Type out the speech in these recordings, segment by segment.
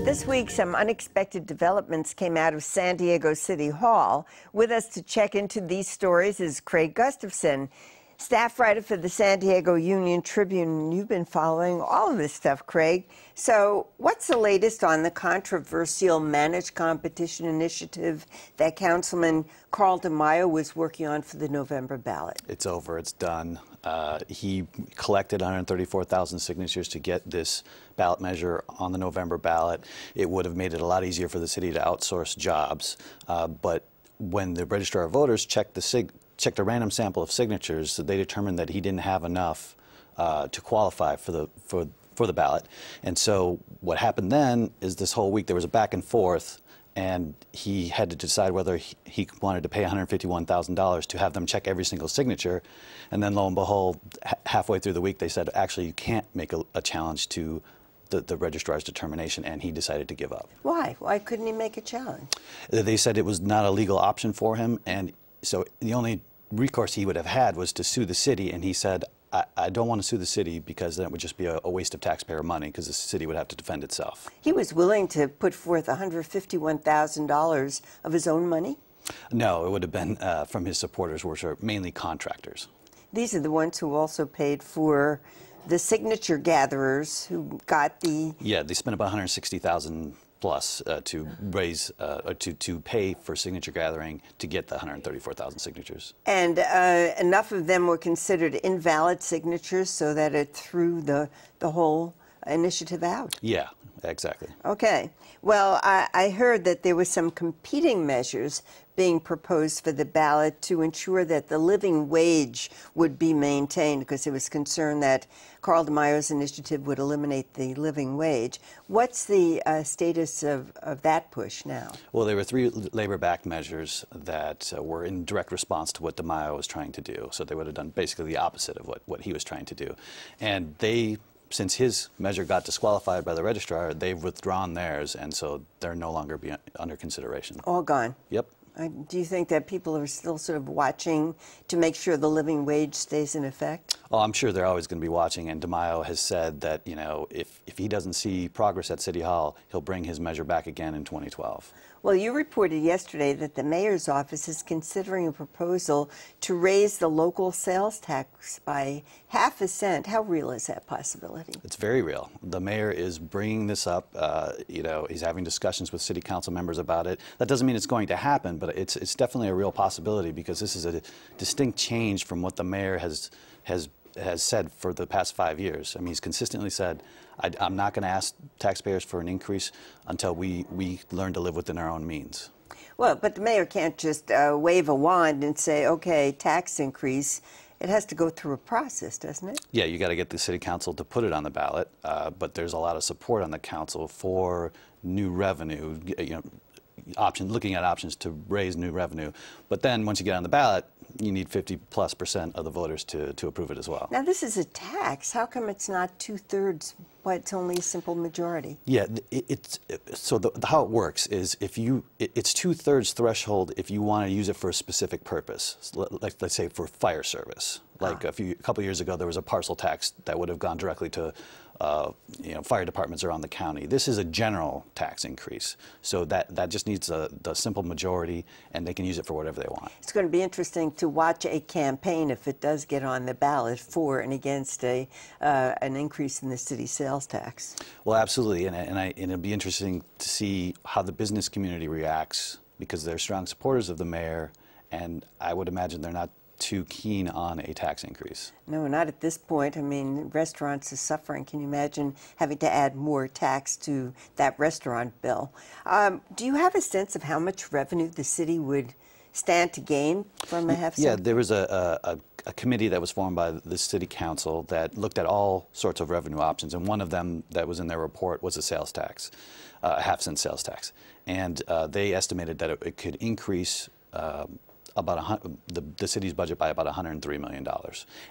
This week, some unexpected developments came out of San Diego City Hall. With us to check into these stories is Craig Gustafson, staff writer for the San Diego Union Tribune. You've been following all of this stuff, Craig. So what's the latest on the controversial managed competition initiative that Councilman Carl DeMaio was working on for the November ballot? It's over. It's done. He collected 134,000 signatures to get this ballot measure on the November ballot. It would have made it a lot easier for the city to outsource jobs. But when the registrar of voters checked a random sample of signatures, they determined that he didn't have enough to qualify for the ballot. And so what happened then is this whole week there was a back and forth, and he had to decide whether he wanted to pay $151,000 to have them check every single signature. And then lo and behold, halfway through the week, they said, actually, you can't make a challenge to the registrar's determination, and he decided to give up. Why? Why couldn't he make a challenge? They said it was not a legal option for him, and so the only recourse he would have had was to sue the city, and he said, I don't want to sue the city because then it would just be a waste of taxpayer money because the city would have to defend itself. He was willing to put forth $151,000 of his own money? No, it would have been from his supporters, which are mainly contractors. These are the ones who also paid for the signature gatherers who got the... Yeah, they spent about $160,000 plus to raise to pay for signature gathering to get the 134,000 signatures. And enough of them were considered invalid signatures so that it threw the whole initiative out. Yeah, exactly. Okay. Well, I heard that there were some competing measures being proposed for the ballot to ensure that the living wage would be maintained, because there was concern that Carl DeMaio's initiative would eliminate the living wage. What's the status of that push now? Well, there were three labor-backed measures that were in direct response to what DeMaio was trying to do. So they would have done basically the opposite of what he was trying to do. And since his measure got disqualified by the registrar, they've withdrawn theirs, and so they're no longer under consideration. All gone? Yep. Do you think that people are still sort of watching to make sure the living wage stays in effect? Oh, I'm sure they're always going to be watching, and DeMaio has said that, you know, if he doesn't see progress at City Hall, he'll bring his measure back again in 2012. Well, you reported yesterday that the mayor's office is considering a proposal to raise the local sales tax by half a cent. How real is that possibility? It's very real. The mayor is bringing this up. You know, he's having discussions with city council members about it. That doesn't mean it's going to happen, but it's definitely a real possibility, because this is a distinct change from what the mayor has said for the past 5 years. I mean, he's consistently said, I'm not going to ask taxpayers for an increase until we learn to live within our own means. Well, but the mayor can't just wave a wand and say, okay, tax increase. It has to go through a process, doesn't it? Yeah, you got to get the city council to put it on the ballot, but there's a lot of support on the council for new revenue, you know, looking at options to raise new revenue. But then once you get on the ballot, you need 50+% of the voters to approve it as well. Now, this is a tax. How come it's not 2/3, but it's only a simple majority? Yeah, so how it works is it's 2/3 threshold if you want to use it for a specific purpose, like let's say for fire service. Like a couple years ago, there was a parcel tax that would have gone directly to you know, fire departments around the county. This is a general tax increase, so that just needs the simple majority, and they can use it for whatever they want. It's going to be interesting to watch a campaign if it does get on the ballot for and against an increase in the city sales tax. Well, absolutely, and it'll be interesting to see how the business community reacts, because they're strong supporters of the mayor, and I would imagine they're not too keen on a tax increase. No, not at this point. I mean, restaurants are suffering. Can you imagine having to add more tax to that restaurant bill? Do you have a sense of how much revenue the city would stand to gain from a half cent? Yeah, there was a committee that was formed by the city council that looked at all sorts of revenue options, and one of them that was in their report was a sales tax, a half-cent sales tax. And they estimated that it could increase the city's budget by about $103 million.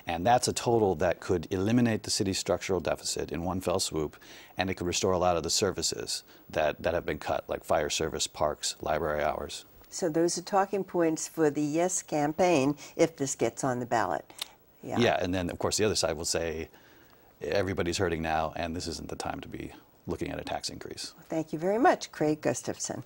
And that's a total that could eliminate the city's structural deficit in one fell swoop, and it could restore a lot of the services that have been cut, like fire service, parks, library hours. So those are talking points for the Yes campaign if this gets on the ballot. Yeah, and then, of course, the other side will say, everybody's hurting now, and this isn't the time to be looking at a tax increase. Thank you very much, Craig Gustafson.